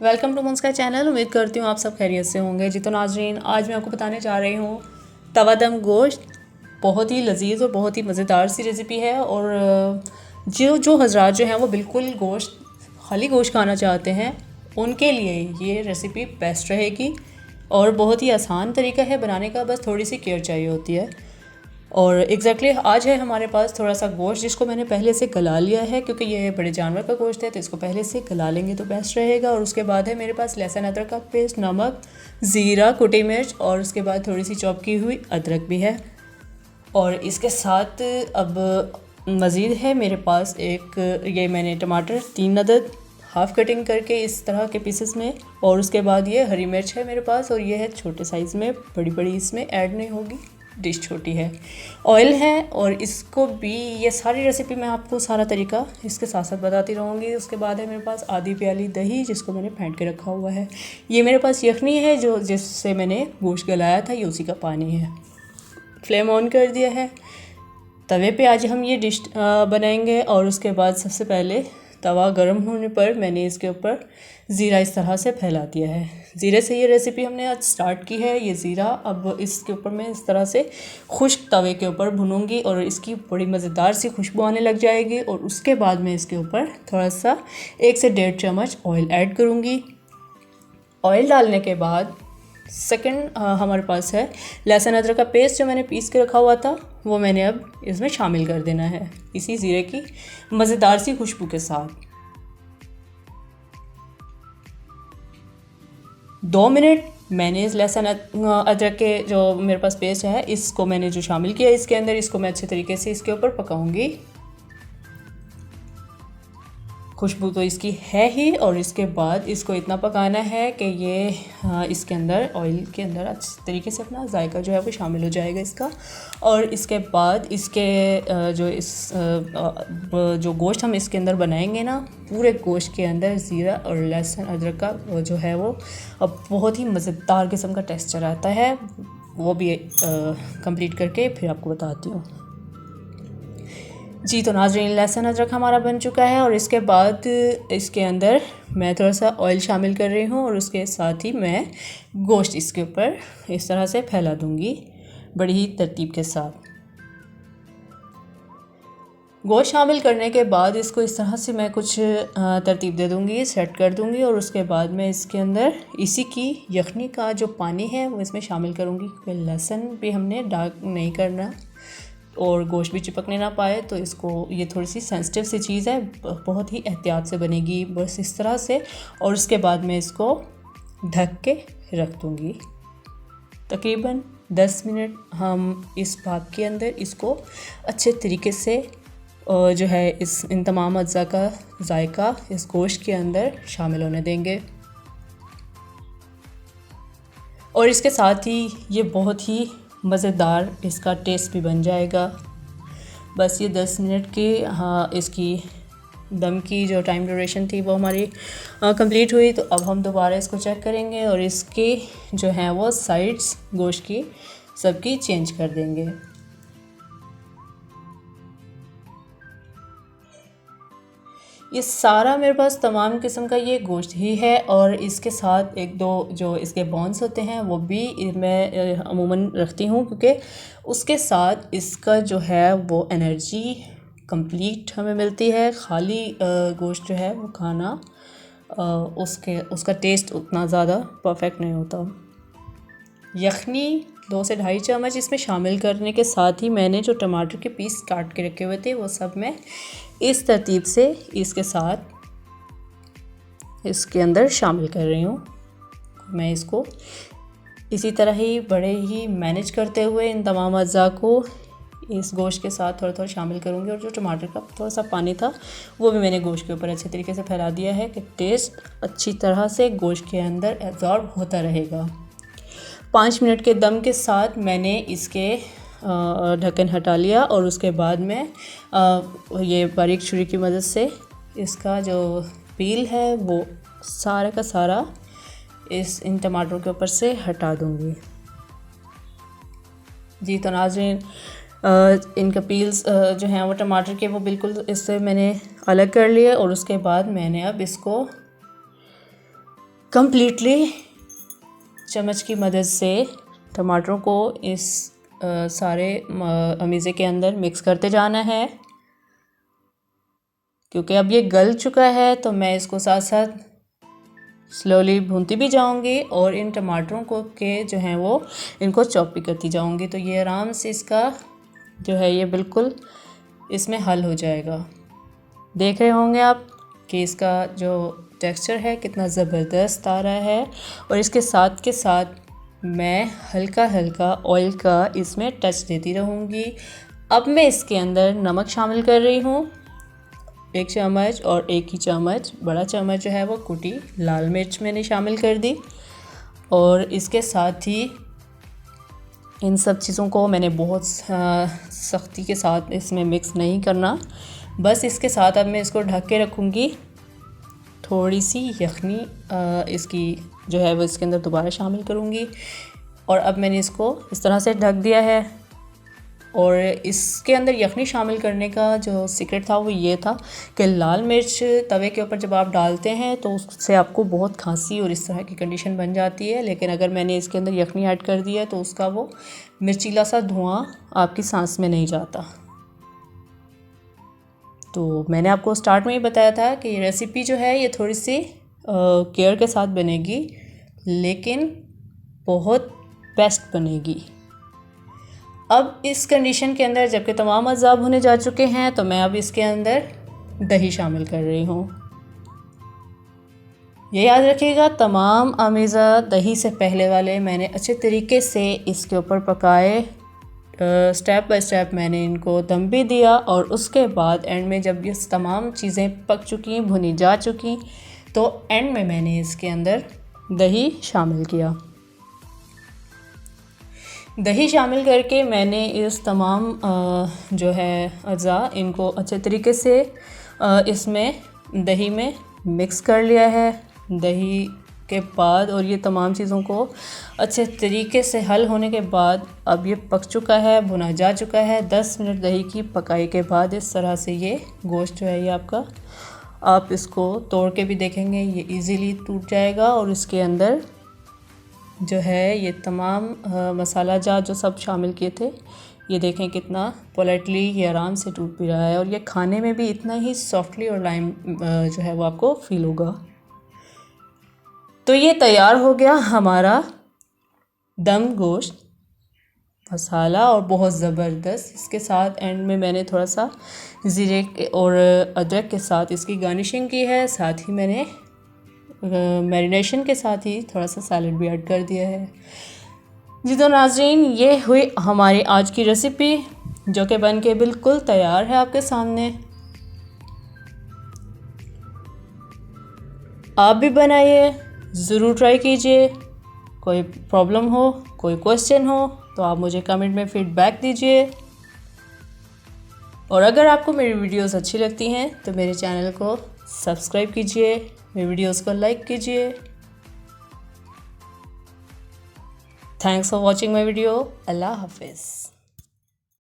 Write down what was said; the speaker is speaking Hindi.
Welcome to Muska channel. उम्मीद करती हूँ आप सब खैरियत से होंगे। जी तो नाज़रीन, आज मैं आपको बताने जा रही हूँ तवा दम गोश्त। बहुत ही लजीज और बहुत ही मज़ेदार सी रेसिपी है। और जो जो हजरात जो हैं वो बिल्कुल गोश्त खाली गोश्त खाना चाहते हैं उनके लिए ये रेसिपी बेस्ट रहेगी। और बहुत ही आसान तरीका है बनाने का, बस थोड़ी सी केयर चाहिए होती है। और एग्जैक्टली आज है हमारे पास थोड़ा सा गोश्त जिसको मैंने पहले से गला लिया है, क्योंकि ये बड़े जानवर का गोश्त है तो इसको पहले से गला लेंगे तो बेस्ट रहेगा। और उसके बाद है मेरे पास लहसुन अदरक का पेस्ट, नमक, ज़ीरा, कुटी मिर्च और उसके बाद थोड़ी सी चॉप की हुई अदरक भी है। और इसके साथ अब मज़ीद है मेरे पास ये मैंने टमाटर 3 अदद हाफ़ कटिंग करके इस तरह के पीसेस में। और उसके बाद ये हरी मिर्च है मेरे पास, और ये है छोटे साइज़ में, बड़ी बड़ी इसमें ऐड नहीं होगी, डिश छोटी है। ऑयल है और इसको भी, ये सारी रेसिपी मैं आपको सारा तरीका इसके साथ साथ बताती रहूँगी। उसके बाद है मेरे पास आधी प्याली दही जिसको मैंने फेंट के रखा हुआ है। ये मेरे पास यखनी है जो जिससे मैंने गोश्त गलाया था, ये उसी का पानी है। फ्लेम ऑन कर दिया है। तवे पे आज हम ये डिश बनाएंगे। और उसके बाद सबसे पहले तवा गर्म होने पर मैंने इसके ऊपर ज़ीरा इस तरह से फैला दिया है। ज़ीरे से ये रेसिपी हमने आज स्टार्ट की है। ये ज़ीरा अब इसके ऊपर मैं इस तरह से खुश्क तवे के ऊपर भूनूंगी और इसकी बड़ी मज़ेदार सी खुशबू आने लग जाएगी। और उसके बाद मैं इसके ऊपर थोड़ा सा 1 से 1.5 चम्मच ऑयल ऐड करूँगी। ऑयल डालने के बाद सेकंड हमारे पास है लहसुन अदरक का पेस्ट जो मैंने पीस के रखा हुआ था, वो मैंने अब इसमें शामिल कर देना है इसी ज़ीरे की मज़ेदार सी खुशबू के साथ। 2 मिनट मैंने इस लहसुन अदरक के जो मेरे पास पेस्ट है इसको मैंने जो शामिल किया इसके अंदर, इसको मैं अच्छे तरीके से इसके ऊपर पकाऊंगी। खुशबू तो इसकी है ही। और इसके बाद इसको इतना पकाना है कि ये इसके अंदर ऑयल के अंदर अच्छे तरीके से अपना जायका जो है वो शामिल हो जाएगा इसका। और इसके बाद इसके जो गोश्त हम इसके अंदर बनाएंगे ना, पूरे गोश्त के अंदर ज़ीरा और लहसुन अदरक का जो है वो अब बहुत ही मज़ेदार किस्म का टेक्सचर आता है। वो भी कंप्लीट करके फिर आपको बताती हूँ। जी तो नाज़रीन, लहसुन अदरक हमारा बन चुका है। और इसके बाद इसके अंदर मैं थोड़ा सा ऑयल शामिल कर रही हूँ और उसके साथ ही मैं गोश्त इसके ऊपर इस तरह से फैला दूँगी बड़ी ही तरतीब के साथ। गोश्त शामिल करने के बाद इसको इस तरह से मैं कुछ तरतीब दे दूँगी, सेट कर दूँगी। और उसके बाद मैं इसके अंदर इसी की यखनी का जो पानी है वो इसमें शामिल करूँगी, क्योंकि लहसुन भी हमने डार्क नहीं करना और गोश्त भी चिपकने ना पाए। तो इसको, ये थोड़ी सी सेंसिटिव सी चीज़ है, बहुत ही एहतियात से बनेगी, बस इस तरह से। और उसके बाद मैं इसको ढक के रख दूँगी। तकरीबन 10 मिनट हम इस भाप के अंदर इसको अच्छे तरीके से जो है इन तमाम अज्जा का जायका इस गोश्त के अंदर शामिल होने देंगे। और इसके साथ ही ये बहुत ही मज़ेदार इसका टेस्ट भी बन जाएगा। बस ये 10 मिनट की इसकी दम की जो टाइम ड्यूरेशन थी वो हमारी कंप्लीट हुई। तो अब हम दोबारा इसको चेक करेंगे और इसकी जो है वो साइड्स गोश्त की सबकी चेंज कर देंगे। ये सारा मेरे पास तमाम किस्म का ये गोश्त ही है। और इसके साथ 1-2 जो इसके बोन्स होते हैं वो भी मैं अमूमन रखती हूँ, क्योंकि उसके साथ इसका जो है वो एनर्जी कंप्लीट हमें मिलती है। खाली गोश्त जो है वो खाना उसका टेस्ट उतना ज़्यादा परफेक्ट नहीं होता। यखनी 2 से 2.5 चम्मच इसमें शामिल करने के साथ ही मैंने जो टमाटर के पीस काट के रखे हुए थे वो सब मैं इस तरतीब से इसके साथ इसके अंदर शामिल कर रही हूँ। मैं इसको इसी तरह ही बड़े ही मैनेज करते हुए इन तमाम अज्जा को इस गोश्त के साथ थोड़ा थोड़ा शामिल करूँगी। और जो टमाटर का थोड़ा सा पानी था वो भी मैंने गोश्त के ऊपर अच्छे तरीके से फैला दिया है कि टेस्ट अच्छी तरह से गोश्त के अंदर एब्जॉर्ब होता रहेगा। 5 मिनट के दम के साथ मैंने इसके ढक्कन हटा लिया। और उसके बाद मैं ये बारीक छुरी की मदद से इसका जो पील है वो सारा का सारा इन टमाटरों के ऊपर से हटा दूँगी। जी तो नाज़रीन, इनका पील्स जो हैं वो टमाटर के वो बिल्कुल इससे मैंने अलग कर लिए। और उसके बाद मैंने अब इसको कंप्लीटली चम्मच की मदद से टमाटरों को इस सारे अमीज़े के अंदर मिक्स करते जाना है। क्योंकि अब ये गल चुका है तो मैं इसको साथ साथ स्लोली भूनती भी जाऊंगी और इन टमाटरों को के जो हैं वो इनको चॉप भी करती जाऊंगी। तो ये आराम से इसका जो है ये बिल्कुल इसमें हल हो जाएगा। देख रहे होंगे आप कि इसका जो टेक्सचर है कितना ज़बरदस्त आ रहा है। और इसके साथ मैं हल्का हल्का ऑयल का इसमें टच देती रहूँगी। अब मैं इसके अंदर नमक शामिल कर रही हूँ 1 चम्मच, और 1 ही चम्मच बड़ा चम्मच जो है वो कुटी लाल मिर्च मैंने शामिल कर दी। और इसके साथ ही इन सब चीज़ों को मैंने बहुत सख्ती के साथ इसमें मिक्स नहीं करना, बस इसके साथ अब मैं इसको ढक के रखूँगी। थोड़ी सी यखनी इसकी जो है वो इसके अंदर दोबारा शामिल करूँगी। और अब मैंने इसको इस तरह से ढक दिया है। और इसके अंदर यखनी शामिल करने का जो सीक्रेट था वो ये था कि लाल मिर्च तवे के ऊपर जब आप डालते हैं तो उससे आपको बहुत खांसी और इस तरह की कंडीशन बन जाती है। लेकिन अगर मैंने इसके अंदर यखनी ऐड कर दिया तो उसका वो मिर्चीला सा धुआं आपकी सांस में नहीं जाता। तो मैंने आपको स्टार्ट में ही बताया था कि ये रेसिपी जो है ये थोड़ी सी केयर के साथ बनेगी, लेकिन बहुत बेस्ट बनेगी। अब इस कंडीशन के अंदर जबकि तमाम अज़ा भुने जा चुके हैं तो मैं अब इसके अंदर दही शामिल कर रही हूँ। ये याद रखिएगा तमाम अमीज़ा दही से पहले वाले मैंने अच्छे तरीके से इसके ऊपर पकाए। स्टेप बाय स्टेप मैंने इनको दम भी दिया और उसके बाद एंड में जब ये तमाम चीज़ें पक चुकी भुनी जा चुकी तो एंड में मैंने इसके अंदर दही शामिल किया। दही शामिल करके मैंने इस तमाम जो है अज़ा इनको अच्छे तरीके से इसमें दही में मिक्स कर लिया है। दही के बाद और ये तमाम चीज़ों को अच्छे तरीके से हल होने के बाद अब ये पक चुका है, भुना जा चुका है। 10 मिनट दही की पकाई के बाद इस तरह से ये गोश्त जो है ये आपका, आप इसको तोड़ के भी देखेंगे ये इजीली टूट जाएगा। और इसके अंदर जो है ये तमाम मसाला जात जो सब शामिल किए थे ये देखें कितना पोलाइटली ये आराम से टूट भी रहा है। और ये खाने में भी इतना ही सॉफ्टली और लाइम जो है वो आपको फील होगा। तो ये तैयार हो गया हमारा दम गोश्त मसाला और बहुत ज़बरदस्त। इसके साथ एंड में मैंने थोड़ा सा ज़ीरे और अदरक के साथ इसकी गार्निशिंग की है। साथ ही मैंने मैरिनेशन के साथ ही थोड़ा सा सैलड भी ऐड कर दिया है। जी तो नाज़रीन ये हुई हमारी आज की रेसिपी जो कि बन के बिल्कुल तैयार है आपके सामने। आप भी बनाइए, ज़रूर ट्राई कीजिए। कोई प्रॉब्लम हो, कोई क्वेश्चन हो तो आप मुझे कमेंट में फीडबैक दीजिए। और अगर आपको मेरी वीडियोस अच्छी लगती हैं तो मेरे चैनल को सब्सक्राइब कीजिए, मेरी वीडियोस को लाइक कीजिए। Thanks for watching my video. अल्लाह हाफिज़।